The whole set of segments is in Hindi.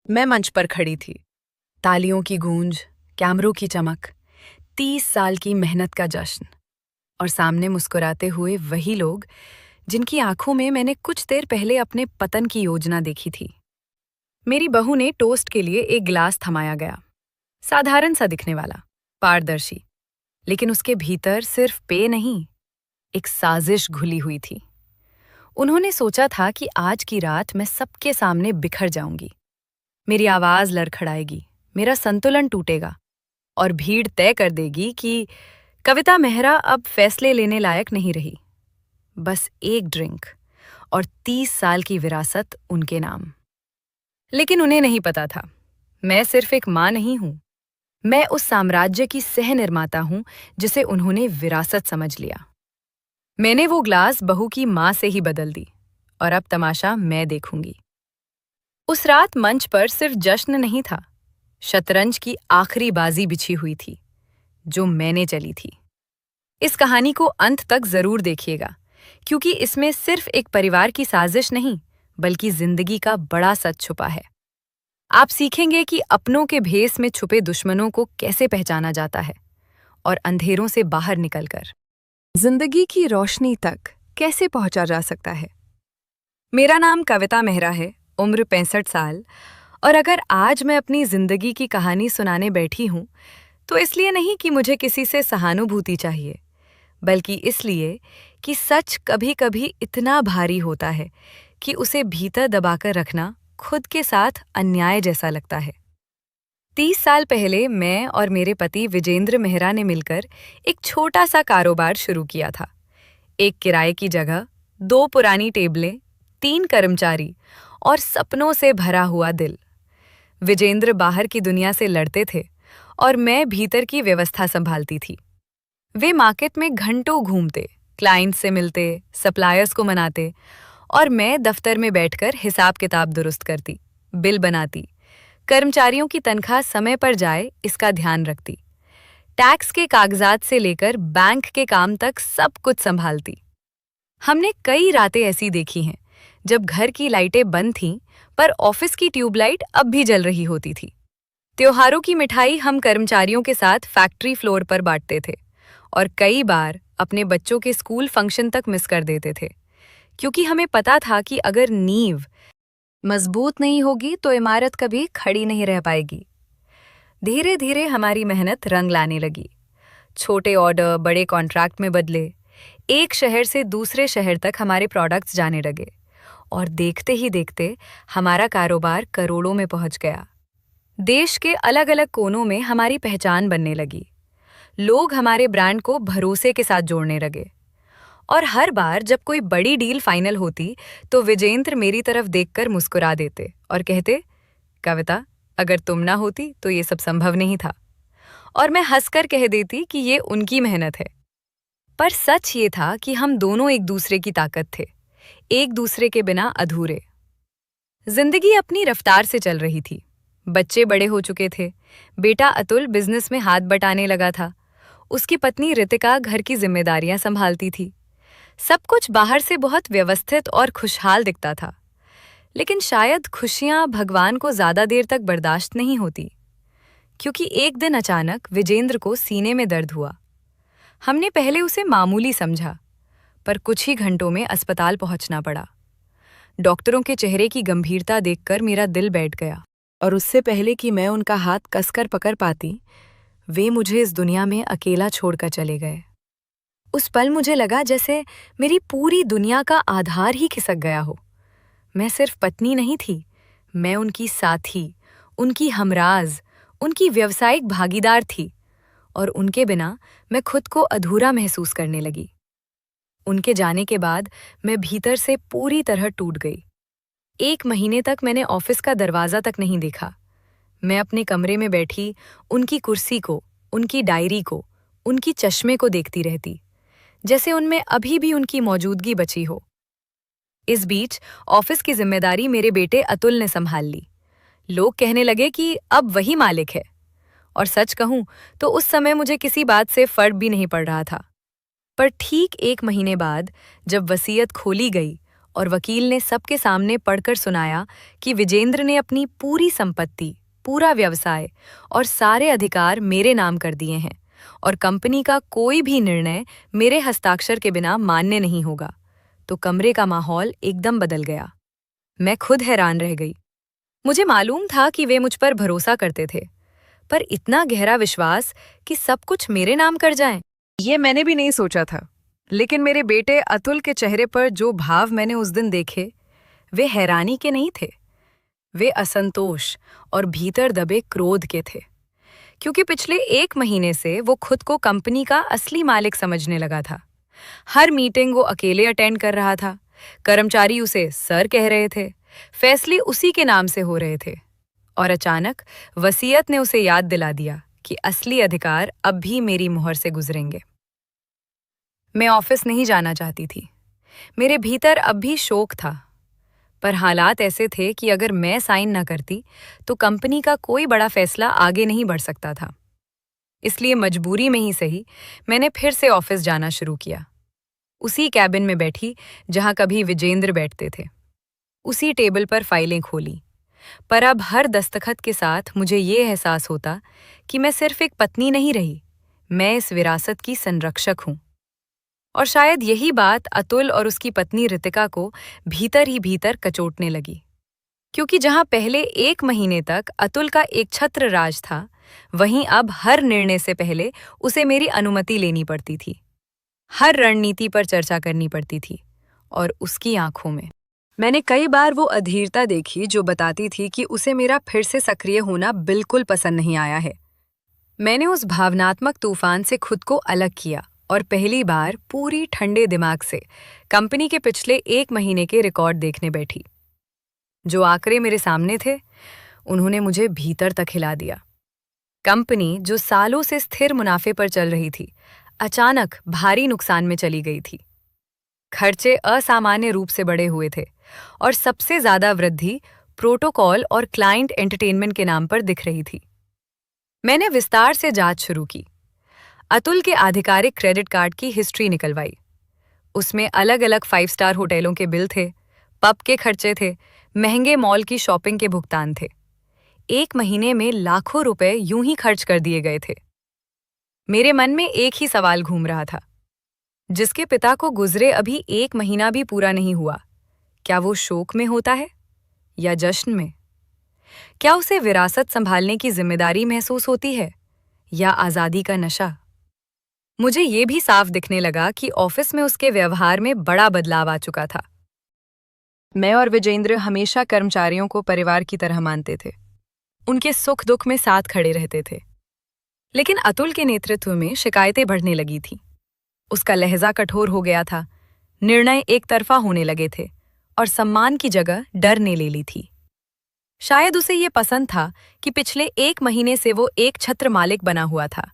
मैं मंच पर खड़ी थी। तालियों की गूंज, कैमरों की चमक, 30 साल की मेहनत का जश्न। और सामने मुस्कुराते हुए वही लोग जिनकी आंखों में मैंने कुछ देर पहले अपने पतन की योजना देखी थी। मेरी बहू ने टोस्ट के लिए एक गिलास थमाया गया। साधारण सा दिखने वाला, पारदर्शी, लेकिन उसके भीतर सिर्फ पेय नहीं, एक साजिश घुली हुई थी। उन्होंने सोचा था कि आज की रात मैं सबके सामने बिखर जाऊंगी। मेरी आवाज लड़खड़ाएगी, मेरा संतुलन टूटेगा और भीड़ तय कर देगी कि कविता मेहरा अब फैसले लेने लायक नहीं रही। बस एक ड्रिंक और 30 साल की विरासत उनके नाम। लेकिन उन्हें नहीं पता था, मैं सिर्फ एक मां नहीं हूं। मैं उस साम्राज्य की सह निर्माता हूं जिसे उन्होंने विरासत समझ लिया। मैंने वो ग्लास बहू की मां से ही बदल दी और अब तमाशा मैं देखूंगी। उस रात मंच पर सिर्फ जश्न नहीं था, शतरंज की आखिरी बाजी बिछी हुई थी, जो मैंने चली थी। इस कहानी को अंत तक जरूर देखिएगा, क्योंकि इसमें सिर्फ एक परिवार की साजिश नहीं, बल्कि जिंदगी का बड़ा सच छुपा है। आप सीखेंगे कि अपनों के भेस में छुपे दुश्मनों को कैसे पहचाना जाता है और अंधेरों से बाहर निकलकर जिंदगी की रोशनी तक कैसे पहुंचा जा सकता है। मेरा नाम कविता मेहरा है, उम्र 65 साल, और अगर आज मैं अपनी जिंदगी की कहानी सुनाने बैठी हूं, तो इसलिए नहीं कि मुझे किसी से सहानुभूति चाहिए, बल्कि इसलिए कि सच कभी-कभी इतना भारी होता है कि उसे भीतर दबाकर रखना खुद के साथ अन्याय जैसा लगता है। 30 साल पहले मैं और मेरे पति विजेंद्र मेहरा ने मिलकर एक छोटा सा कारोबार शुरू किया था। एक किराए की जगह, 2 पुरानी टेबलें, 3 कर्मचारी और सपनों से भरा हुआ दिल। विजेंद्र बाहर की दुनिया से लड़ते थे और मैं भीतर की व्यवस्था संभालती थी। वे मार्केट में घंटों घूमते, क्लाइंट से मिलते, सप्लायर्स को मनाते, और मैं दफ्तर में बैठकर हिसाब किताब दुरुस्त करती, बिल बनाती, कर्मचारियों की तनख्वाह समय पर जाए इसका ध्यान रखती, टैक्स के कागजात से लेकर बैंक के काम तक सब कुछ संभालती। हमने कई रातें ऐसी देखी हैं जब घर की लाइटें बंद थीं, पर ऑफिस की ट्यूबलाइट अब भी जल रही होती थी। त्योहारों की मिठाई हम कर्मचारियों के साथ फैक्ट्री फ्लोर पर बांटते थे और कई बार अपने बच्चों के स्कूल फंक्शन तक मिस कर देते थे, क्योंकि हमें पता था कि अगर नींव मजबूत नहीं होगी तो इमारत कभी खड़ी नहीं रह पाएगी। धीरे धीरे हमारी मेहनत रंग लाने लगी। छोटे ऑर्डर बड़े कॉन्ट्रैक्ट में बदले, एक शहर से दूसरे शहर तक हमारे प्रोडक्ट्स जाने लगे, और देखते ही देखते हमारा कारोबार करोड़ों में पहुंच गया। देश के अलग अलग कोनों में हमारी पहचान बनने लगी। लोग हमारे ब्रांड को भरोसे के साथ जोड़ने लगे, और हर बार जब कोई बड़ी डील फाइनल होती तो विजेंद्र मेरी तरफ देखकर मुस्कुरा देते और कहते, कविता, अगर तुम ना होती तो ये सब संभव नहीं था। और मैं हंसकर कह देती कि ये उनकी मेहनत है। पर सच ये था कि हम दोनों एक दूसरे की ताकत थे, एक दूसरे के बिना अधूरे। जिंदगी अपनी रफ्तार से चल रही थी। बच्चे बड़े हो चुके थे। बेटा अतुल बिजनेस में हाथ बटाने लगा था। उसकी पत्नी रितिका घर की जिम्मेदारियां संभालती थी। सब कुछ बाहर से बहुत व्यवस्थित और खुशहाल दिखता था, लेकिन शायद खुशियां भगवान को ज्यादा देर तक बर्दाश्त नहीं होती, क्योंकि एक दिन अचानक विजेंद्र को सीने में दर्द हुआ। हमने पहले उसे मामूली समझा, पर कुछ ही घंटों में अस्पताल पहुंचना पड़ा। डॉक्टरों के चेहरे की गंभीरता देखकर मेरा दिल बैठ गया, और उससे पहले कि मैं उनका हाथ कसकर पकड़ पाती, वे मुझे इस दुनिया में अकेला छोड़कर चले गए। उस पल मुझे लगा जैसे मेरी पूरी दुनिया का आधार ही खिसक गया हो। मैं सिर्फ पत्नी नहीं थी, मैं उनकी साथी, उनकी हमराज, उनकी व्यावसायिक भागीदार थी, और उनके बिना मैं खुद को अधूरा महसूस करने लगी। उनके जाने के बाद मैं भीतर से पूरी तरह टूट गई। 1 महीने तक मैंने ऑफिस का दरवाजा तक नहीं देखा। मैं अपने कमरे में बैठी उनकी कुर्सी को, उनकी डायरी को, उनकी चश्मे को देखती रहती, जैसे उनमें अभी भी उनकी मौजूदगी बची हो। इस बीच ऑफिस की जिम्मेदारी मेरे बेटे अतुल ने संभाल ली। लोग कहने लगे कि अब वही मालिक है, और सच कहूं तो उस समय मुझे किसी बात से फर्क भी नहीं पड़ रहा था। पर ठीक 1 महीने बाद जब वसीयत खोली गई और वकील ने सबके सामने पढ़कर सुनाया कि विजेंद्र ने अपनी पूरी संपत्ति, पूरा व्यवसाय और सारे अधिकार मेरे नाम कर दिए हैं और कंपनी का कोई भी निर्णय मेरे हस्ताक्षर के बिना मान्य नहीं होगा। तो कमरे का माहौल एकदम बदल गया। मैं खुद हैरान रह गई। मुझे मालूम था कि वे मुझ पर भरोसा करते थे, पर इतना गहरा विश्वास कि सब कुछ मेरे नाम कर जाएं, ये मैंने भी नहीं सोचा था। लेकिन मेरे बेटे अतुल के चेहरे पर जो भाव मैंने उस दिन देखे, वे हैरानी के नहीं थे, वे असंतोष और भीतर दबे क्रोध के थे। क्योंकि पिछले 1 महीने से वो खुद को कंपनी का असली मालिक समझने लगा था। हर मीटिंग वो अकेले अटेंड कर रहा था, कर्मचारी उसे सर कह रहे थे, फैसले उसी के नाम से हो रहे थे। और अचानक वसीयत ने उसे याद दिला दिया कि असली अधिकार अब भी मेरी मुहर से गुजरेंगे। मैं ऑफिस नहीं जाना चाहती थी। मेरे भीतर अब भी शोक था, पर हालात ऐसे थे कि अगर मैं साइन न करती तो कंपनी का कोई बड़ा फैसला आगे नहीं बढ़ सकता था। इसलिए मजबूरी में ही सही, मैंने फिर से ऑफिस जाना शुरू किया। उसी कैबिन में बैठी जहां कभी विजेंद्र बैठते थे, उसी टेबल पर फाइलें खोली। पर अब हर दस्तखत के साथ मुझे ये एहसास होता कि मैं सिर्फ एक पत्नी नहीं रही, मैं इस विरासत की संरक्षक हूं। और शायद यही बात अतुल और उसकी पत्नी रितिका को भीतर ही भीतर कचोटने लगी। क्योंकि जहां पहले 1 महीने तक अतुल का एक छत्र राज था, वहीं अब हर निर्णय से पहले उसे मेरी अनुमति लेनी पड़ती थी। हर रणनीति पर चर्चा करनी पड़ती थी। और उसकी आंखों में मैंने कई बार वो अधीरता देखी जो बताती थी कि उसे मेरा फिर से सक्रिय होना बिल्कुल पसंद नहीं आया है। मैंने उस भावनात्मक तूफान से खुद को अलग किया और पहली बार पूरी ठंडे दिमाग से कंपनी के पिछले 1 महीने के रिकॉर्ड देखने बैठी। जो आंकड़े मेरे सामने थे, उन्होंने मुझे भीतर तक हिला दिया। कंपनी जो सालों से स्थिर मुनाफे पर चल रही थी, अचानक भारी नुकसान में चली गई थी। खर्चे असामान्य रूप से बढ़े हुए थे और सबसे ज्यादा वृद्धि प्रोटोकॉल और क्लाइंट एंटरटेनमेंट के नाम पर दिख रही थी। मैंने विस्तार से जांच शुरू की। अतुल के आधिकारिक क्रेडिट कार्ड की हिस्ट्री निकलवाई। उसमें अलग अलग 5 स्टार होटलों के बिल थे, पब के खर्चे थे, महंगे मॉल की शॉपिंग के भुगतान थे। 1 महीने में लाखों रुपए यूं ही खर्च कर दिए गए थे। मेरे मन में एक ही सवाल घूम रहा था। जिसके पिता को गुजरे अभी 1 महीना भी पूरा नहीं हुआ, क्या वो शोक में होता है या जश्न में? क्या उसे विरासत संभालने की जिम्मेदारी महसूस होती है या आजादी का नशा? मुझे ये भी साफ दिखने लगा कि ऑफिस में उसके व्यवहार में बड़ा बदलाव आ चुका था। मैं और विजेंद्र हमेशा कर्मचारियों को परिवार की तरह मानते थे, उनके सुख दुख में साथ खड़े रहते थे। लेकिन अतुल के नेतृत्व में शिकायतें बढ़ने लगी थीं। उसका लहजा कठोर हो गया था, निर्णय एक तरफा होने लगे थे और सम्मान की जगह डर ने ले ली थी। शायद उसे ये पसंद था कि पिछले 1 महीने से वो एक छत्र मालिक बना हुआ था,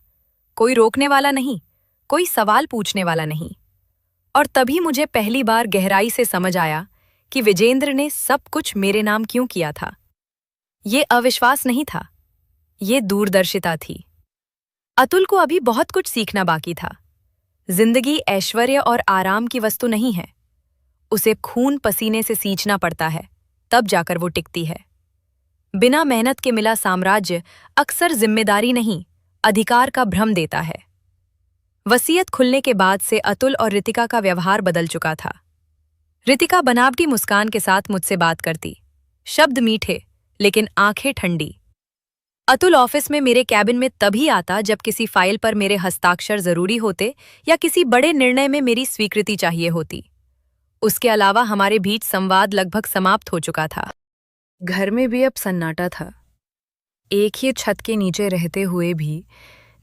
कोई रोकने वाला नहीं, कोई सवाल पूछने वाला नहीं। और तभी मुझे पहली बार गहराई से समझ आया कि विजेंद्र ने सब कुछ मेरे नाम क्यों किया था। ये अविश्वास नहीं था, ये दूरदर्शिता थी। अतुल को अभी बहुत कुछ सीखना बाकी था। जिंदगी ऐश्वर्य और आराम की वस्तु नहीं है। उसे खून पसीने से सींचना पड़ता है, तब जाकर वो टिकती है। बिना मेहनत के मिला साम्राज्य अक्सर जिम्मेदारी नहीं, अधिकार का भ्रम देता है। वसीयत खुलने के बाद से अतुल और रितिका का व्यवहार बदल चुका था। रितिका बनावटी मुस्कान के साथ मुझसे बात करती, शब्द मीठे लेकिन आंखें ठंडी। अतुल ऑफिस में मेरे कैबिन में तभी आता जब किसी फाइल पर मेरे हस्ताक्षर जरूरी होते या किसी बड़े निर्णय में मेरी स्वीकृति चाहिए होती। उसके अलावा हमारे बीच संवाद लगभग समाप्त हो चुका था। घर में भी अब सन्नाटा था। एक ही छत के नीचे रहते हुए भी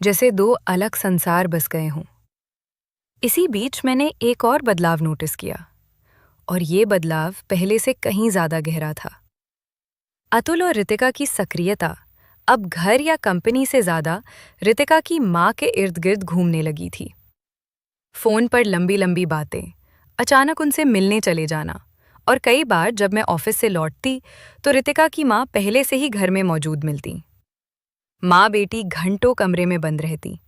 जैसे 2 अलग संसार बस गए हों। इसी बीच मैंने एक और बदलाव नोटिस किया, और ये बदलाव पहले से कहीं ज्यादा गहरा था। अतुल और रितिका की सक्रियता अब घर या कंपनी से ज्यादा रितिका की माँ के इर्द गिर्द घूमने लगी थी। फोन पर लंबी लंबी बातें, अचानक उनसे मिलने चले जाना, और कई बार जब मैं ऑफिस से लौटती तो रितिका की माँ पहले से ही घर में मौजूद मिलती। माँ बेटी घंटों कमरे में बंद रहती,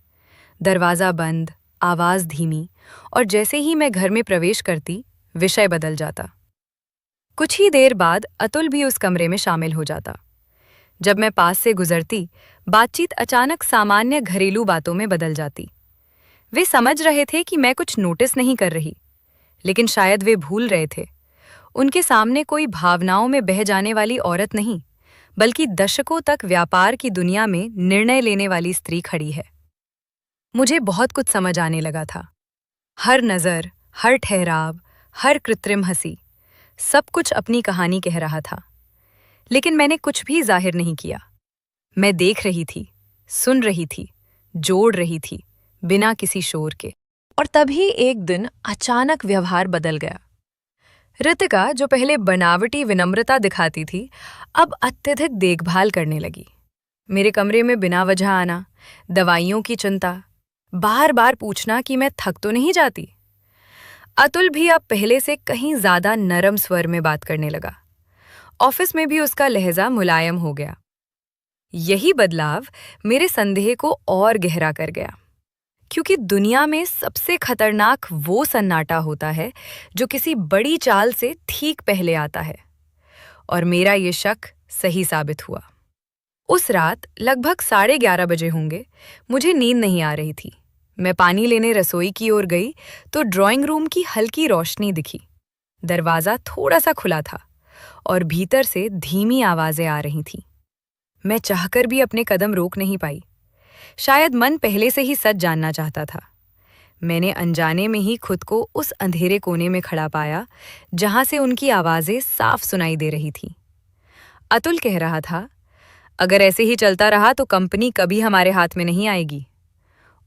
दरवाजा बंद, आवाज धीमी, और जैसे ही मैं घर में प्रवेश करती विषय बदल जाता। कुछ ही देर बाद अतुल भी उस कमरे में शामिल हो जाता। जब मैं पास से गुजरती, बातचीत अचानक सामान्य घरेलू बातों में बदल जाती। वे समझ रहे थे कि मैं कुछ नोटिस नहीं कर रही, लेकिन शायद वे भूल रहे थे। उनके सामने कोई भावनाओं में बह जाने वाली औरत नहीं, बल्कि दशकों तक व्यापार की दुनिया में निर्णय लेने वाली स्त्री खड़ी है। मुझे बहुत कुछ समझ आने लगा था। हर नज़र, हर ठहराव, हर कृत्रिम हंसी, सब कुछ अपनी कहानी कह रहा था। लेकिन मैंने कुछ भी जाहिर नहीं किया। मैं देख रही थी, सुन रही थी, जोड़ रही थी, बिना किसी शोर के। और तभी एक दिन अचानक व्यवहार बदल गया। रितिका, जो पहले बनावटी विनम्रता दिखाती थी, अब अत्यधिक देखभाल करने लगी। मेरे कमरे में बिना वजह आना, दवाइयों की चिंता, बार बार पूछना कि मैं थक तो नहीं जाती। अतुल भी अब पहले से कहीं ज्यादा नरम स्वर में बात करने लगा। ऑफिस में भी उसका लहजा मुलायम हो गया। यही बदलाव मेरे संदेह को और गहरा कर गया, क्योंकि दुनिया में सबसे खतरनाक वो सन्नाटा होता है जो किसी बड़ी चाल से ठीक पहले आता है। और मेरा ये शक सही साबित हुआ। उस रात लगभग 11:30 बजे होंगे, मुझे नींद नहीं आ रही थी। मैं पानी लेने रसोई की ओर गई तो ड्राइंग रूम की हल्की रोशनी दिखी। दरवाजा थोड़ा सा खुला था और भीतर से धीमी आवाजें आ रही थीं। मैं चाहकर भी अपने कदम रोक नहीं पाई। शायद मन पहले से ही सच जानना चाहता था। मैंने अनजाने में ही खुद को उस अंधेरे कोने में खड़ा पाया जहां से उनकी आवाजें साफ सुनाई दे रही थीं। अतुल कह रहा था, अगर ऐसे ही चलता रहा तो कंपनी कभी हमारे हाथ में नहीं आएगी।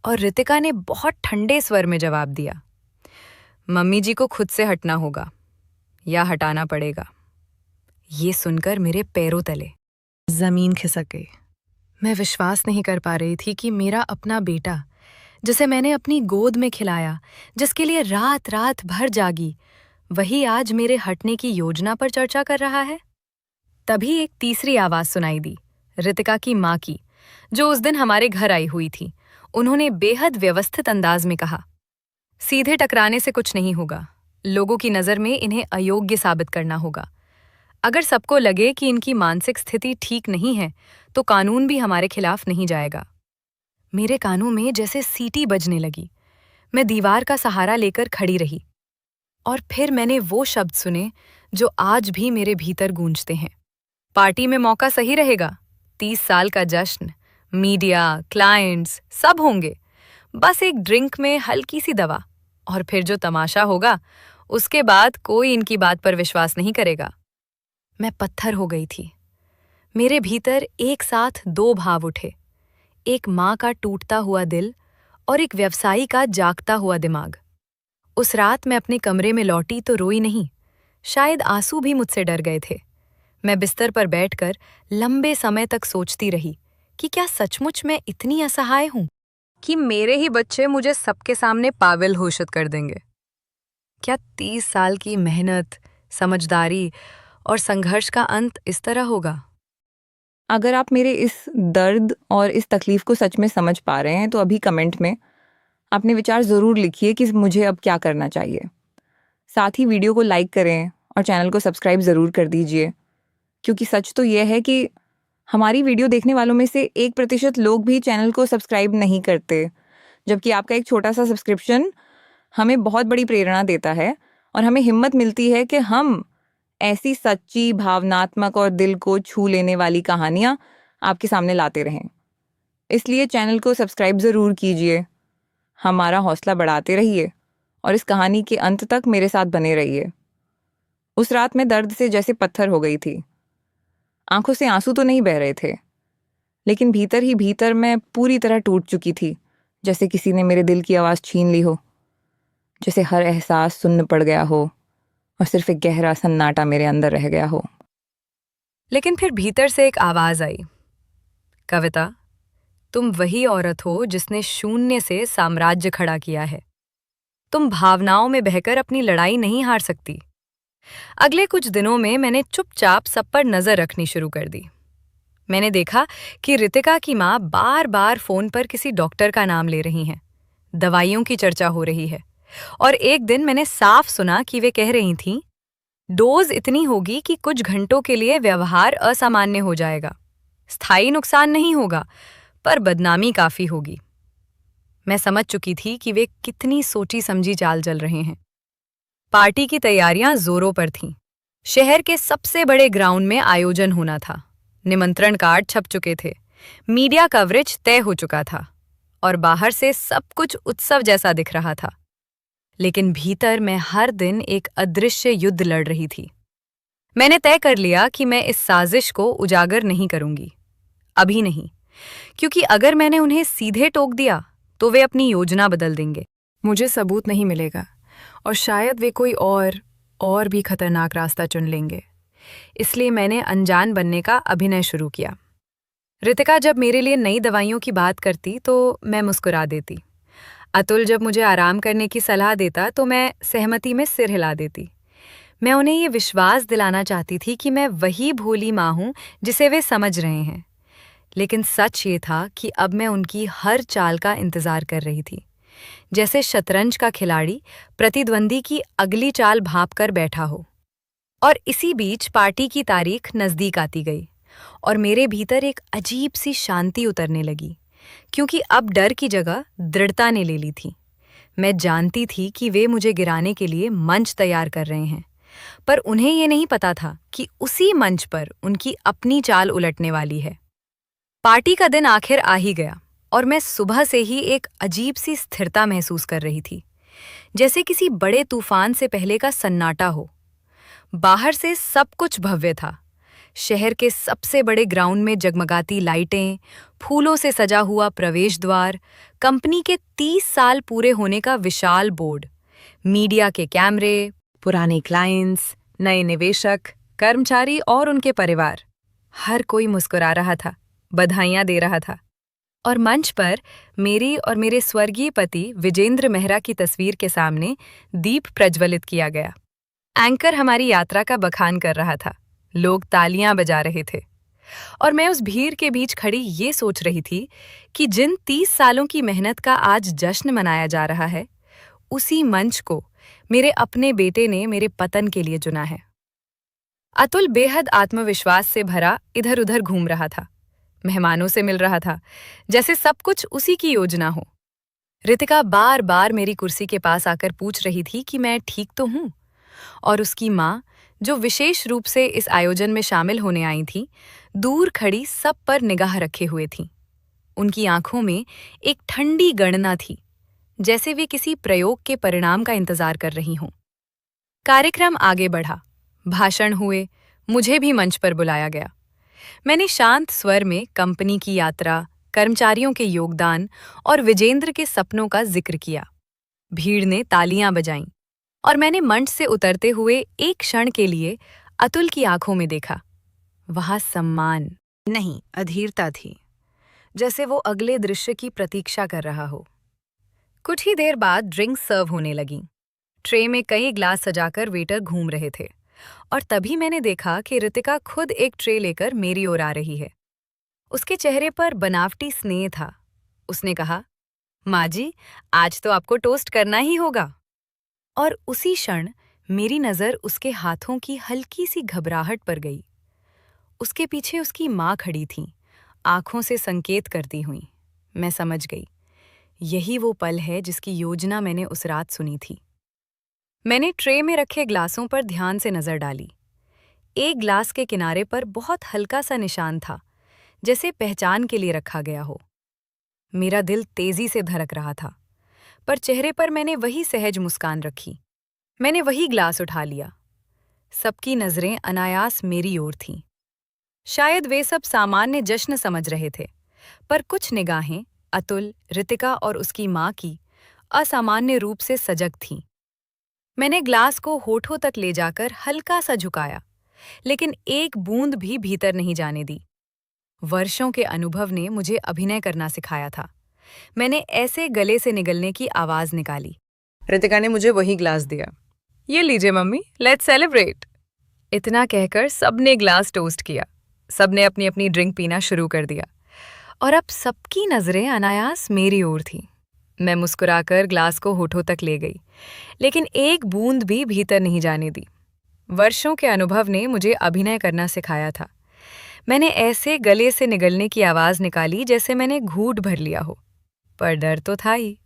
और रितिका ने बहुत ठंडे स्वर में जवाब दिया, मम्मी जी को खुद से हटना होगा या हटाना पड़ेगा। ये सुनकर मेरे पैरों तले जमीन खिसक गई। मैं विश्वास नहीं कर पा रही थी कि मेरा अपना बेटा, जिसे मैंने अपनी गोद में खिलाया, जिसके लिए रात रात भर जागी, वही आज मेरे हटने की योजना पर चर्चा कर रहा है। तभी एक तीसरी आवाज सुनाई दी, रितिका की माँ की, जो उस दिन हमारे घर आई हुई थी। उन्होंने बेहद व्यवस्थित अंदाज में कहा, सीधे टकराने से कुछ नहीं होगा। लोगों की नज़र में इन्हें अयोग्य साबित करना होगा। अगर सबको लगे कि इनकी मानसिक स्थिति ठीक नहीं है, तो कानून भी हमारे खिलाफ नहीं जाएगा। मेरे कानों में जैसे सीटी बजने लगी। मैं दीवार का सहारा लेकर खड़ी रही। और फिर मैंने वो शब्द सुने जो आज भी मेरे भीतर गूंजते हैं। पार्टी में मौका सही रहेगा। 30 साल का जश्न, मीडिया, क्लाइंट्स सब होंगे। बस एक ड्रिंक में हल्की सी दवा, और फिर जो तमाशा होगा, उसके बाद कोई इनकी बात पर विश्वास नहीं करेगा। मैं पत्थर हो गई थी। मेरे भीतर एक साथ दो भाव उठे, एक माँ का टूटता हुआ दिल और एक व्यवसायी का जागता हुआ दिमाग। उस रात मैं अपने कमरे में लौटी तो रोई नहीं, शायद आंसू भी मुझसे डर गए थे। मैं बिस्तर पर बैठकर लंबे समय तक सोचती रही कि क्या सचमुच मैं इतनी असहाय हूं कि मेरे ही बच्चे मुझे सबके सामने पागल घोषित कर देंगे। क्या 30 साल की मेहनत, समझदारी और संघर्ष का अंत इस तरह होगा? अगर आप मेरे इस दर्द और इस तकलीफ को सच में समझ पा रहे हैं तो अभी कमेंट में अपने विचार ज़रूर लिखिए कि मुझे अब क्या करना चाहिए। साथ ही वीडियो को लाइक करें और चैनल को सब्सक्राइब ज़रूर कर दीजिए, क्योंकि सच तो यह है कि हमारी वीडियो देखने वालों में से 1% लोग भी चैनल को सब्सक्राइब नहीं करते, जबकि आपका एक छोटा सा सब्सक्रिप्शन हमें बहुत बड़ी प्रेरणा देता है और हमें हिम्मत मिलती है कि हम ऐसी सच्ची, भावनात्मक और दिल को छू लेने वाली कहानियाँ आपके सामने लाते रहें। इसलिए चैनल को सब्सक्राइब ज़रूर कीजिए, हमारा हौसला बढ़ाते रहिए और इस कहानी के अंत तक मेरे साथ बने रहिए। उस रात मैं दर्द से जैसे पत्थर हो गई थी। आंखों से आंसू तो नहीं बह रहे थे, लेकिन भीतर ही भीतर मैं पूरी तरह टूट चुकी थी, जैसे किसी ने मेरे दिल की आवाज़ छीन ली हो, जैसे हर एहसास सुन्न पड़ गया हो और सिर्फ एक गहरा सन्नाटा मेरे अंदर रह गया हो। लेकिन फिर भीतर से एक आवाज आई, कविता, तुम वही औरत हो जिसने शून्य से साम्राज्य खड़ा किया है। तुम भावनाओं में बहकर अपनी लड़ाई नहीं हार सकती। अगले कुछ दिनों में मैंने चुपचाप सब पर नजर रखनी शुरू कर दी। मैंने देखा कि रितिका की माँ बार बार फोन पर किसी डॉक्टर का नाम ले रही हैं, दवाइयों की चर्चा हो रही है, और एक दिन मैंने साफ सुना कि वे कह रही थीं, डोज इतनी होगी कि कुछ घंटों के लिए व्यवहार असामान्य हो जाएगा। स्थायी नुकसान नहीं होगा, पर बदनामी काफी होगी। मैं समझ चुकी थी कि वे कितनी सोची समझी चाल चल रहे हैं। पार्टी की तैयारियां जोरों पर थीं। शहर के सबसे बड़े ग्राउंड में आयोजन होना था। निमंत्रण कार्ड छप चुके थे, मीडिया कवरेज तय हो चुका था और बाहर से सब कुछ उत्सव जैसा दिख रहा था। लेकिन भीतर मैं हर दिन एक अदृश्य युद्ध लड़ रही थी। मैंने तय कर लिया कि मैं इस साजिश को उजागर नहीं करूंगी, अभी नहीं, क्योंकि अगर मैंने उन्हें सीधे टोक दिया तो वे अपनी योजना बदल देंगे। मुझे सबूत नहीं मिलेगा और शायद वे कोई और भी खतरनाक रास्ता चुन लेंगे। इसलिए मैंने अनजान बनने का अभिनय शुरू किया। रितिका जब मेरे लिए नई दवाइयों की बात करती तो मैं मुस्कुरा देती। अतुल जब मुझे आराम करने की सलाह देता तो मैं सहमति में सिर हिला देती। मैं उन्हें ये विश्वास दिलाना चाहती थी कि मैं वही भोली माँ हूँ जिसे वे समझ रहे हैं। लेकिन सच ये था कि अब मैं उनकी हर चाल का इंतजार कर रही थी, जैसे शतरंज का खिलाड़ी प्रतिद्वंदी की अगली चाल भांप कर बैठा हो। और इसी बीच पार्टी की तारीख नजदीक आती गई और मेरे भीतर एक अजीब सी शांति उतरने लगी, क्योंकि अब डर की जगह दृढ़ता ने ले ली थी। मैं जानती थी कि वे मुझे गिराने के लिए मंच तैयार कर रहे हैं, पर उन्हें ये नहीं पता था कि उसी मंच पर उनकी अपनी चाल उलटने वाली है। पार्टी का दिन आखिर आ ही गया और मैं सुबह से ही एक अजीब सी स्थिरता महसूस कर रही थी, जैसे किसी बड़े तूफान से पहले का सन्नाटा हो। बाहर से सब कुछ भव्य था। शहर के सबसे बड़े ग्राउंड में जगमगाती लाइटें, फूलों से सजा हुआ प्रवेश द्वार, कंपनी के 30 साल पूरे होने का विशाल बोर्ड, मीडिया के कैमरे, पुराने क्लाइंट्स, नए निवेशक, कर्मचारी और उनके परिवार। हर कोई मुस्कुरा रहा था, बधाइयां दे रहा था। और मंच पर मेरी और मेरे स्वर्गीय पति विजेंद्र मेहरा की तस्वीर के सामने दीप प्रज्वलित किया गया। एंकर हमारी यात्रा का बखान कर रहा था, लोग तालियां बजा रहे थे और मैं उस भीड़ के बीच खड़ी ये सोच रही थी कि जिन 30 सालों की मेहनत का आज जश्न मनाया जा रहा है, उसी मंच को मेरे अपने बेटे ने मेरे पतन के लिए चुना है। अतुल बेहद आत्मविश्वास से भरा इधर उधर घूम रहा था, मेहमानों से मिल रहा था, जैसे सब कुछ उसी की योजना हो। रितिका बार बार मेरी कुर्सी के पास आकर पूछ रही थी कि मैं ठीक तो हूँ, और उसकी माँ, जो विशेष रूप से इस आयोजन में शामिल होने आई थी, दूर खड़ी सब पर निगाह रखे हुए थी। उनकी आंखों में एक ठंडी गणना थी, जैसे वे किसी प्रयोग के परिणाम का इंतजार कर रही हों। कार्यक्रम आगे बढ़ा, भाषण हुए, मुझे भी मंच पर बुलाया गया। मैंने शांत स्वर में कंपनी की यात्रा, कर्मचारियों के योगदान और विजेंद्र के सपनों का जिक्र किया। भीड़ ने तालियां बजाईं और मैंने मंच से उतरते हुए एक क्षण के लिए अतुल की आंखों में देखा। वहां सम्मान नहीं, अधीरता थी, जैसे वो अगले दृश्य की प्रतीक्षा कर रहा हो। कुछ ही देर बाद ड्रिंक्स सर्व होने लगीं। ट्रे में कई ग्लास सजाकर वेटर घूम रहे थे और तभी मैंने देखा कि रितिका खुद एक ट्रे लेकर मेरी ओर आ रही है। उसके चेहरे पर बनावटी स्नेह था। उसने कहा, माँ जी, आज तो आपको टोस्ट करना ही होगा। और उसी क्षण मेरी नज़र उसके हाथों की हल्की सी घबराहट पर गई। उसके पीछे उसकी माँ खड़ी थीं, आंखों से संकेत करती हुई। मैं समझ गई, यही वो पल है जिसकी योजना मैंने उस रात सुनी थी। मैंने ट्रे में रखे ग्लासों पर ध्यान से नजर डाली। एक ग्लास के किनारे पर बहुत हल्का सा निशान था, जैसे पहचान के लिए रखा गया हो। मेरा दिल तेजी से धड़क रहा था, पर चेहरे पर मैंने वही सहज मुस्कान रखी। मैंने वही ग्लास उठा लिया। सबकी नजरें अनायास मेरी ओर थीं। शायद वे सब सामान्य जश्न समझ रहे थे, पर कुछ निगाहें अतुल, रितिका और उसकी माँ की असामान्य रूप से सजग थीं। मैंने ग्लास को होठों तक ले जाकर हल्का सा झुकाया, लेकिन एक बूंद भी भीतर नहीं जाने दी। वर्षों के अनुभव ने मुझे अभिनय करना सिखाया था। मैंने ऐसे गले से निगलने की आवाज निकाली। रितिका ने मुझे वही ग्लास दिया। ये लीजिए मम्मी, लेट्स सेलिब्रेट। इतना कहकर सबने ग्लास टोस्ट किया। सबने अपनी अपनी ड्रिंक पीना शुरू कर दिया और अब सबकी नजरें अनायास मेरी ओर थीं। मैं मुस्कुराकर ग्लास को होठों तक ले गई, लेकिन एक बूंद भी भीतर नहीं जाने दी। वर्षों के अनुभव ने मुझे अभिनय करना सिखाया था। मैंने ऐसे गले से निगलने की आवाज निकाली जैसे मैंने घूंट भर लिया हो, पर डर तो था ही।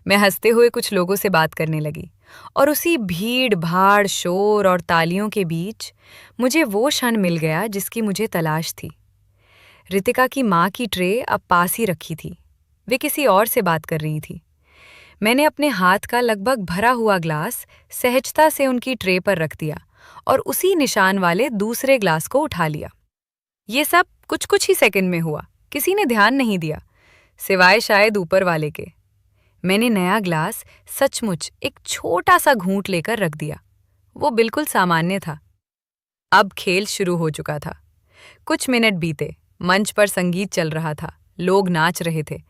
मैं हंसते हुए कुछ लोगों से बात करने लगी और उसी भीड़ भाड़, शोर और तालियों के बीच मुझे वो क्षण मिल गया जिसकी मुझे तलाश थी। रितिका की माँ की ट्रे अब पास ही रखी थी। वे किसी और से बात कर रही थी। मैंने अपने हाथ का लगभग भरा हुआ ग्लास सहजता से उनकी ट्रे पर रख दिया और उसी निशान वाले दूसरे ग्लास को उठा लिया। ये सब कुछ कुछ ही सेकंड में हुआ। किसी ने ध्यान नहीं दिया, सिवाय शायद ऊपर वाले के। मैंने नया ग्लास सचमुच एक छोटा सा घूंट लेकर रख दिया। वो बिल्कुल सामान्य था। अब खेल शुरू हो चुका था। कुछ मिनट बीते, मंच पर संगीत चल रहा था, लोग नाच रहे थे,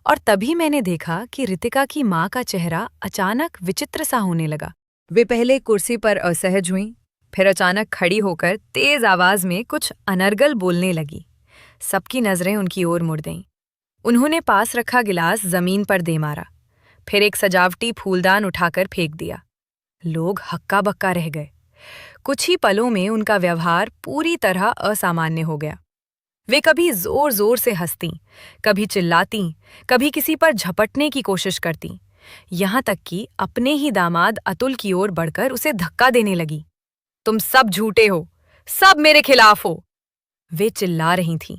और तभी मैंने देखा कि रितिका की माँ का चेहरा अचानक विचित्र सा होने लगा। वे पहले कुर्सी पर असहज हुईं, फिर अचानक खड़ी होकर तेज आवाज में कुछ अनर्गल बोलने लगी। सबकी नजरें उनकी ओर मुड़ गईं। उन्होंने पास रखा गिलास जमीन पर दे मारा, फिर एक सजावटी फूलदान उठाकर फेंक दिया। लोग हक्का बक्का रह गए। कुछ ही पलों में उनका व्यवहार पूरी तरह असामान्य हो गया। वे कभी जोर जोर से हंसतीं, कभी चिल्लातीं, कभी किसी पर झपटने की कोशिश करतीं, यहाँ तक कि अपने ही दामाद अतुल की ओर बढ़कर उसे धक्का देने लगी। तुम सब झूठे हो, सब मेरे खिलाफ हो, वे चिल्ला रही थीं।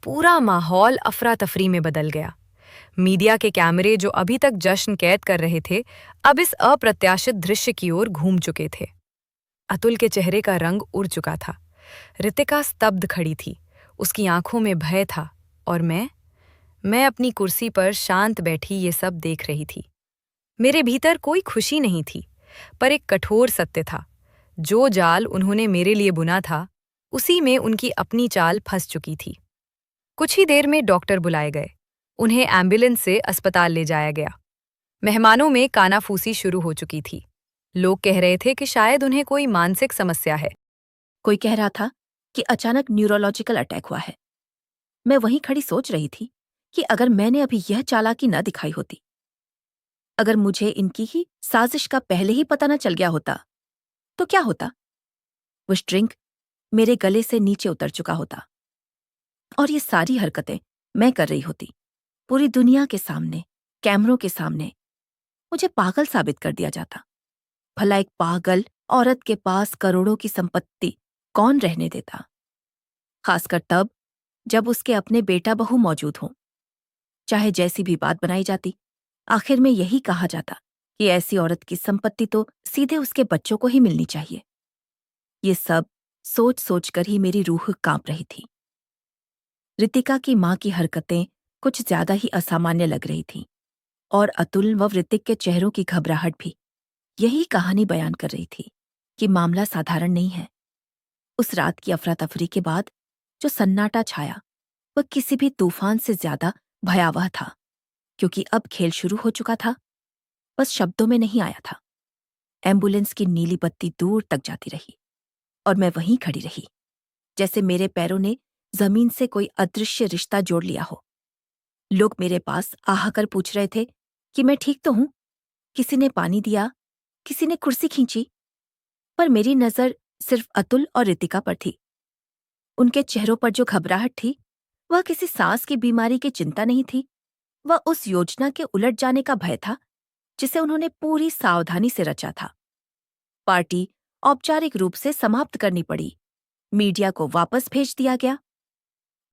पूरा माहौल अफरा तफरी में बदल गया। मीडिया के कैमरे जो अभी तक जश्न कैद कर रहे थे, अब इस अप्रत्याशित दृश्य की ओर घूम चुके थे। अतुल के चेहरे का रंग उड़ चुका था। रितिका स्तब्ध खड़ी थी, उसकी आंखों में भय था, और मैं अपनी कुर्सी पर शांत बैठी ये सब देख रही थी। मेरे भीतर कोई खुशी नहीं थी, पर एक कठोर सत्य था। जो जाल उन्होंने मेरे लिए बुना था, उसी में उनकी अपनी चाल फंस चुकी थी। कुछ ही देर में डॉक्टर बुलाए गए। उन्हें एम्बुलेंस से अस्पताल ले जाया गया। मेहमानों में कानाफूसी शुरू हो चुकी थी। लोग कह रहे थे कि शायद उन्हें कोई मानसिक समस्या है। कोई कह रहा था कि अचानक न्यूरोलॉजिकल अटैक हुआ है। मैं वहीं खड़ी सोच रही थी कि अगर मैंने अभी यह चालाकी न दिखाई होती, अगर मुझे इनकी ही साजिश का पहले ही पता न चल गया होता, तो क्या होता? वो ड्रिंक मेरे गले से नीचे उतर चुका होता और ये सारी हरकतें मैं कर रही होती। पूरी दुनिया के सामने, कैमरों के सामने मुझे पागल साबित कर दिया जाता। भला एक पागल औरत के पास करोड़ों की संपत्ति कौन रहने देता, खासकर तब जब उसके अपने बेटा बहू मौजूद हों। चाहे जैसी भी बात बनाई जाती, आखिर में यही कहा जाता कि ऐसी औरत की संपत्ति तो सीधे उसके बच्चों को ही मिलनी चाहिए। ये सब सोच सोच कर ही मेरी रूह कांप रही थी। रितिका की मां की हरकतें कुछ ज्यादा ही असामान्य लग रही थीं, और अतुल व ऋतिक के चेहरों की घबराहट भी यही कहानी बयान कर रही थी कि मामला साधारण नहीं है। उस रात की अफरा तफरी के बाद जो सन्नाटा छाया, वह किसी भी तूफान से ज्यादा भयावह था, क्योंकि अब खेल शुरू हो चुका था, बस शब्दों में नहीं आया था। एम्बुलेंस की नीली बत्ती दूर तक जाती रही और मैं वहीं खड़ी रही, जैसे मेरे पैरों ने जमीन से कोई अदृश्य रिश्ता जोड़ लिया हो। लोग मेरे पास आकर पूछ रहे थे कि मैं ठीक तो हूं। किसी ने पानी दिया, किसी ने कुर्सी खींची, पर मेरी नजर सिर्फ अतुल और रितिका पर थी। उनके चेहरों पर जो घबराहट थी, वह किसी सांस की बीमारी की चिंता नहीं थी, वह उस योजना के उलट जाने का भय था जिसे उन्होंने पूरी सावधानी से रचा था। पार्टी औपचारिक रूप से समाप्त करनी पड़ी, मीडिया को वापस भेज दिया गया,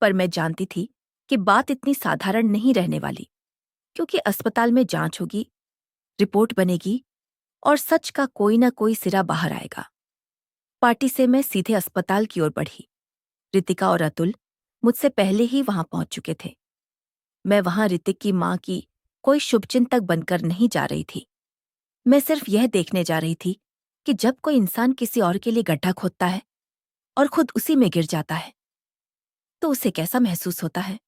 पर मैं जानती थी कि बात इतनी साधारण नहीं रहने वाली, क्योंकि अस्पताल में जांच होगी, रिपोर्ट बनेगी और सच का कोई ना कोई सिरा बाहर आएगा। पार्टी से मैं सीधे अस्पताल की ओर बढ़ी। रितिका और अतुल मुझसे पहले ही वहां पहुंच चुके थे। मैं वहां ऋतिक की मां की कोई शुभचिंतक बनकर नहीं जा रही थी। मैं सिर्फ यह देखने जा रही थी कि जब कोई इंसान किसी और के लिए गड्ढा खोदता है और खुद उसी में गिर जाता है, तो उसे कैसा महसूस होता है।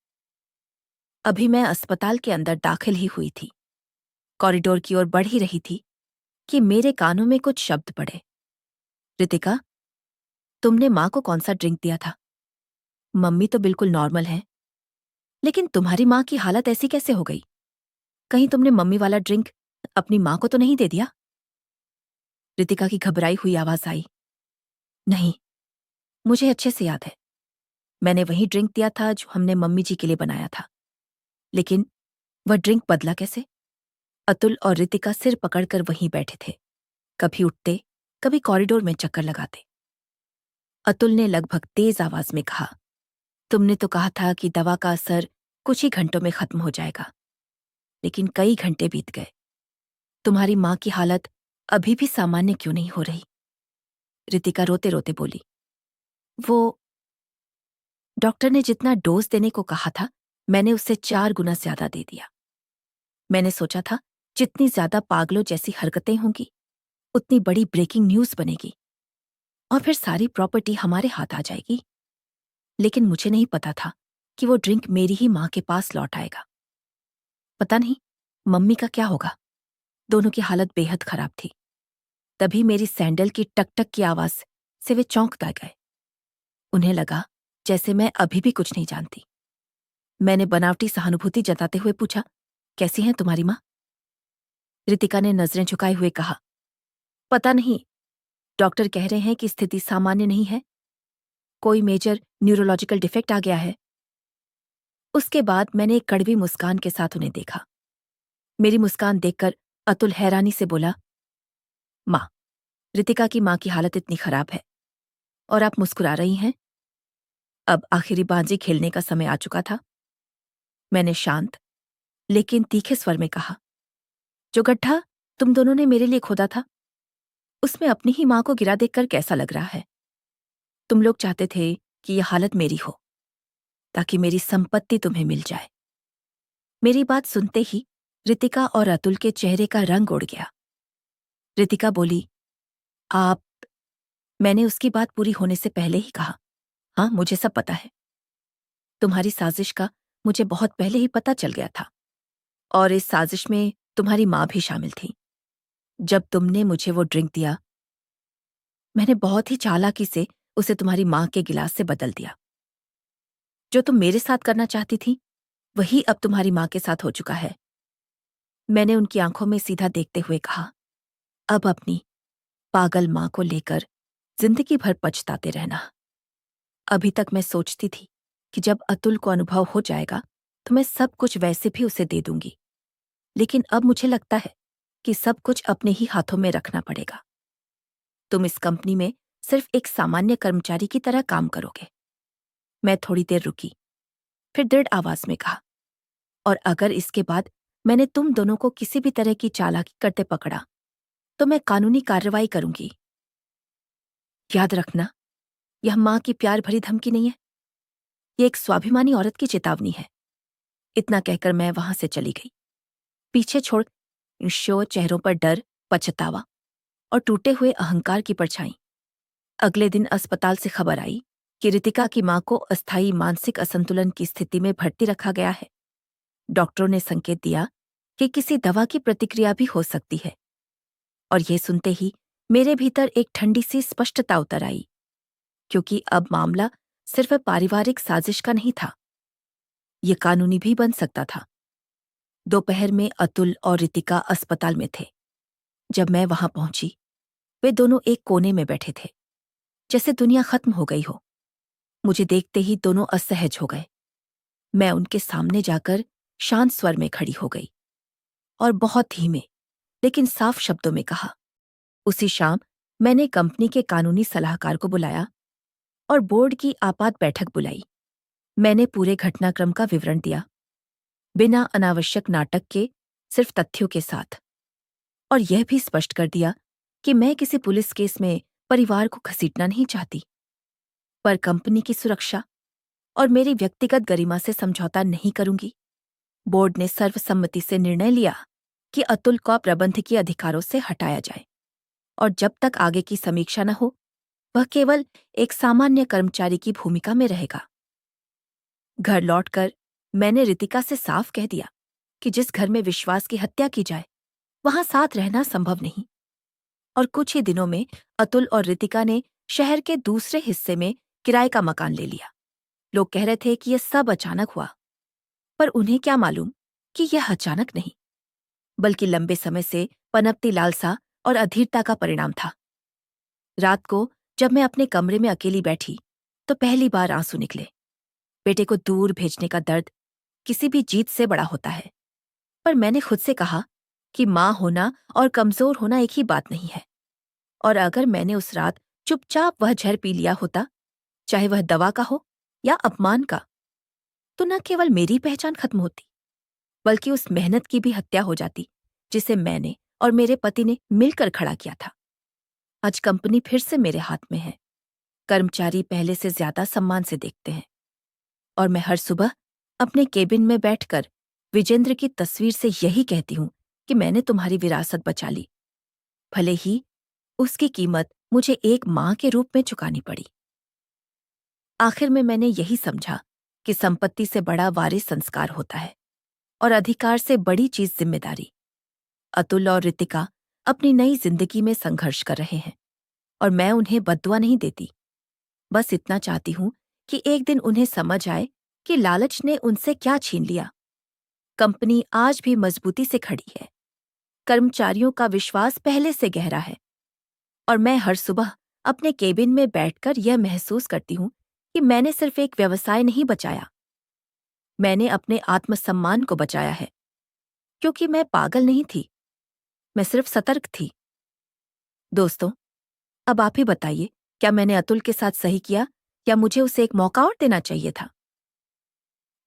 अभी मैं अस्पताल के अंदर दाखिल ही हुई थी, कॉरिडोर की ओर बढ़ ही रही थी कि मेरे कानों में कुछ शब्द पड़े। रितिका, तुमने मां को कौन सा ड्रिंक दिया था? मम्मी तो बिल्कुल नॉर्मल है, लेकिन तुम्हारी मां की हालत ऐसी कैसे हो गई? कहीं तुमने मम्मी वाला ड्रिंक अपनी मां को तो नहीं दे दिया? रितिका की घबराई हुई आवाज आई। नहीं, मुझे अच्छे से याद है। मैंने वही ड्रिंक दिया था जो हमने मम्मी जी के लिए बनाया था। लेकिन वह ड्रिंक बदला कैसे? अतुल और रितिका सिर पकड़कर वहीं बैठे थे। कभी उठते, कभी कॉरिडोर में चक्कर लगाते। अतुल ने लगभग तेज आवाज में कहा, तुमने तो कहा था कि दवा का असर कुछ ही घंटों में खत्म हो जाएगा, लेकिन कई घंटे बीत गए। तुम्हारी माँ की हालत अभी भी सामान्य क्यों नहीं हो रही? रितिका रोते रोते बोली, वो डॉक्टर ने जितना डोज देने को कहा था, मैंने उससे 4 गुना ज्यादा दे दिया। मैंने सोचा था जितनी ज्यादा पागलों जैसी हरकतें होंगी, उतनी बड़ी ब्रेकिंग न्यूज बनेगी और फिर सारी प्रॉपर्टी हमारे हाथ आ जाएगी। लेकिन मुझे नहीं पता था कि वो ड्रिंक मेरी ही माँ के पास लौट आएगा। पता नहीं मम्मी का क्या होगा। दोनों की हालत बेहद खराब थी। तभी मेरी सैंडल की टक टक की आवाज से वे चौंक गए। उन्हें लगा जैसे मैं अभी भी कुछ नहीं जानती। मैंने बनावटी सहानुभूति जताते हुए पूछा, कैसी हैं तुम्हारी माँ? रितिका ने नजरें झुकाए हुए कहा, पता नहीं, डॉक्टर कह रहे हैं कि स्थिति सामान्य नहीं है, कोई मेजर न्यूरोलॉजिकल डिफेक्ट आ गया है। उसके बाद मैंने एक कड़वी मुस्कान के साथ उन्हें देखा। मेरी मुस्कान देखकर अतुल हैरानी से बोला, माँ, रितिका की माँ की हालत इतनी खराब है और आप मुस्कुरा रही हैं? अब आखिरी बाजी खेलने का समय आ चुका था। मैंने शांत लेकिन तीखे स्वर में कहा, जो गड्ढा तुम दोनों ने मेरे लिए खोदा था, उसमें अपनी ही माँ को गिरा देखकर कैसा लग रहा है? तुम लोग चाहते थे कि यह हालत मेरी हो, ताकि मेरी संपत्ति तुम्हें मिल जाए। मेरी बात सुनते ही रितिका और अतुल के चेहरे का रंग उड़ गया। रितिका बोली, आप। मैंने उसकी बात पूरी होने से पहले ही कहा, हाँ, मुझे सब पता है। तुम्हारी साजिश का मुझे बहुत पहले ही पता चल गया था और इस साजिश में तुम्हारी माँ भी शामिल थी। जब तुमने मुझे वो ड्रिंक दिया, मैंने बहुत ही चालाकी से उसे तुम्हारी माँ के गिलास से बदल दिया। जो तुम मेरे साथ करना चाहती थी, वही अब तुम्हारी माँ के साथ हो चुका है। मैंने उनकी आंखों में सीधा देखते हुए कहा, अब अपनी पागल माँ को लेकर जिंदगी भर पछताते रहना। अभी तक मैं सोचती थी कि जब अतुल को अनुभव हो जाएगा तो मैं सब कुछ वैसे भी उसे दे दूंगी, लेकिन अब मुझे लगता है कि सब कुछ अपने ही हाथों में रखना पड़ेगा। तुम इस कंपनी में सिर्फ एक सामान्य कर्मचारी की तरह काम करोगे। मैं थोड़ी देर रुकी, फिर दृढ़ आवाज में कहा, और अगर इसके बाद मैंने तुम दोनों को किसी भी तरह की चालाकी करते पकड़ा तो मैं कानूनी कार्रवाई करूंगी। याद रखना, यह माँ की प्यार भरी धमकी नहीं है, ये एक स्वाभिमानी औरत की चेतावनी है। इतना कहकर मैं वहां से चली गई, पीछे छोड़ शो चेहरों पर डर, पछतावा और टूटे हुए अहंकार की परछाई। अगले दिन अस्पताल से खबर आई कि रितिका की माँ को अस्थायी मानसिक असंतुलन की स्थिति में भर्ती रखा गया है। डॉक्टरों ने संकेत दिया कि किसी दवा की प्रतिक्रिया भी हो सकती है, और यह सुनते ही मेरे भीतर एक ठंडी सी स्पष्टता उतर आई, क्योंकि अब मामला सिर्फ पारिवारिक साजिश का नहीं था, ये कानूनी भी बन सकता था। दोपहर में अतुल और रितिका अस्पताल में थे। जब मैं वहां पहुंची, वे दोनों एक कोने में बैठे थे, जैसे दुनिया खत्म हो गई हो। मुझे देखते ही दोनों असहज हो गए। मैं उनके सामने जाकर शांत स्वर में खड़ी हो गई और बहुत धीमे लेकिन साफ शब्दों में कहा, उसी शाम मैंने कंपनी के कानूनी सलाहकार को बुलाया और बोर्ड की आपात बैठक बुलाई। मैंने पूरे घटनाक्रम का विवरण दिया, बिना अनावश्यक नाटक के, सिर्फ तथ्यों के साथ, और यह भी स्पष्ट कर दिया कि मैं किसी पुलिस केस में परिवार को घसीटना नहीं चाहती, पर कंपनी की सुरक्षा और मेरी व्यक्तिगत गरिमा से समझौता नहीं करूंगी। बोर्ड ने सर्वसम्मति से निर्णय लिया कि अतुल को प्रबंधकीय अधिकारों से हटाया जाए, और जब तक आगे की समीक्षा न हो, वह केवल एक सामान्य कर्मचारी की भूमिका में रहेगा। घर लौटकर मैंने रितिका से साफ कह दिया कि जिस घर में विश्वास की हत्या की जाए, वहां साथ रहना संभव नहीं। और कुछ ही दिनों में अतुल और रितिका ने शहर के दूसरे हिस्से में किराए का मकान ले लिया। लोग कह रहे थे कि यह सब अचानक हुआ, पर उन्हें क्या मालूम कि यह अचानक नहीं, बल्कि लंबे समय से पनपती लालसा और अधीरता का परिणाम था। रात को जब मैं अपने कमरे में अकेली बैठी तो पहली बार आंसू निकले। बेटे को दूर भेजने का दर्द किसी भी जीत से बड़ा होता है, पर मैंने खुद से कहा कि माँ होना और कमजोर होना एक ही बात नहीं है। और अगर मैंने उस रात चुपचाप वह जहर पी लिया होता, चाहे वह दवा का हो या अपमान का, तो न केवल मेरी पहचान खत्म होती, बल्कि उस मेहनत की भी हत्या हो जाती जिसे मैंने और मेरे पति ने मिलकर खड़ा किया था। आज कंपनी फिर से मेरे हाथ में है। कर्मचारी पहले से ज्यादा सम्मान से देखते हैं और मैं हर सुबह अपने केबिन में बैठकर विजेंद्र की तस्वीर से यही कहती हूं कि मैंने तुम्हारी विरासत बचा ली, भले ही उसकी कीमत मुझे एक मां के रूप में चुकानी पड़ी। आखिर में मैंने यही समझा कि संपत्ति से बड़ा वारिस संस्कार होता है और अधिकार से बड़ी चीज जिम्मेदारी। अतुल और रितिका अपनी नई जिंदगी में संघर्ष कर रहे हैं और मैं उन्हें बद्दुआ नहीं देती। बस इतना चाहती हूं कि एक दिन उन्हें समझ आए कि लालच ने उनसे क्या छीन लिया। कंपनी आज भी मजबूती से खड़ी है, कर्मचारियों का विश्वास पहले से गहरा है और मैं हर सुबह अपने केबिन में बैठकर यह महसूस करती हूं कि मैंने सिर्फ एक व्यवसाय नहीं बचाया, मैंने अपने आत्मसम्मान को बचाया है। क्योंकि मैं पागल नहीं थी, मैं सिर्फ सतर्क थी। दोस्तों, अब आप ही बताइए, क्या मैंने अतुल के साथ सही किया या मुझे उसे एक मौका और देना चाहिए था?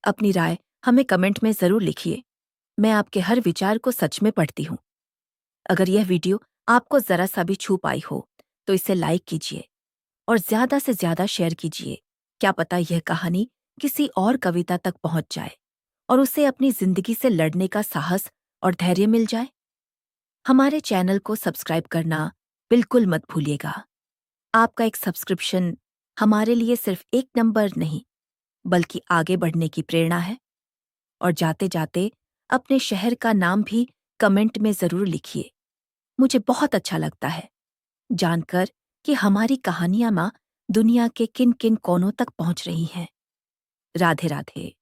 अपनी राय हमें कमेंट में जरूर लिखिए। मैं आपके हर विचार को सच में पढ़ती हूँ। अगर यह वीडियो आपको जरा सा भी छू पाई हो तो इसे लाइक कीजिए और ज्यादा से ज्यादा शेयर कीजिए। क्या पता यह कहानी किसी और कविता तक पहुंच जाए और उसे अपनी जिंदगी से लड़ने का साहस और धैर्य मिल जाए। हमारे चैनल को सब्सक्राइब करना बिल्कुल मत भूलिएगा। आपका एक सब्सक्रिप्शन हमारे लिए सिर्फ एक नंबर नहीं, बल्कि आगे बढ़ने की प्रेरणा है। और जाते जाते अपने शहर का नाम भी कमेंट में जरूर लिखिए। मुझे बहुत अच्छा लगता है जानकर कि हमारी कहानियां माँ दुनिया के किन किन कोनों तक पहुंच रही हैं। राधे राधे।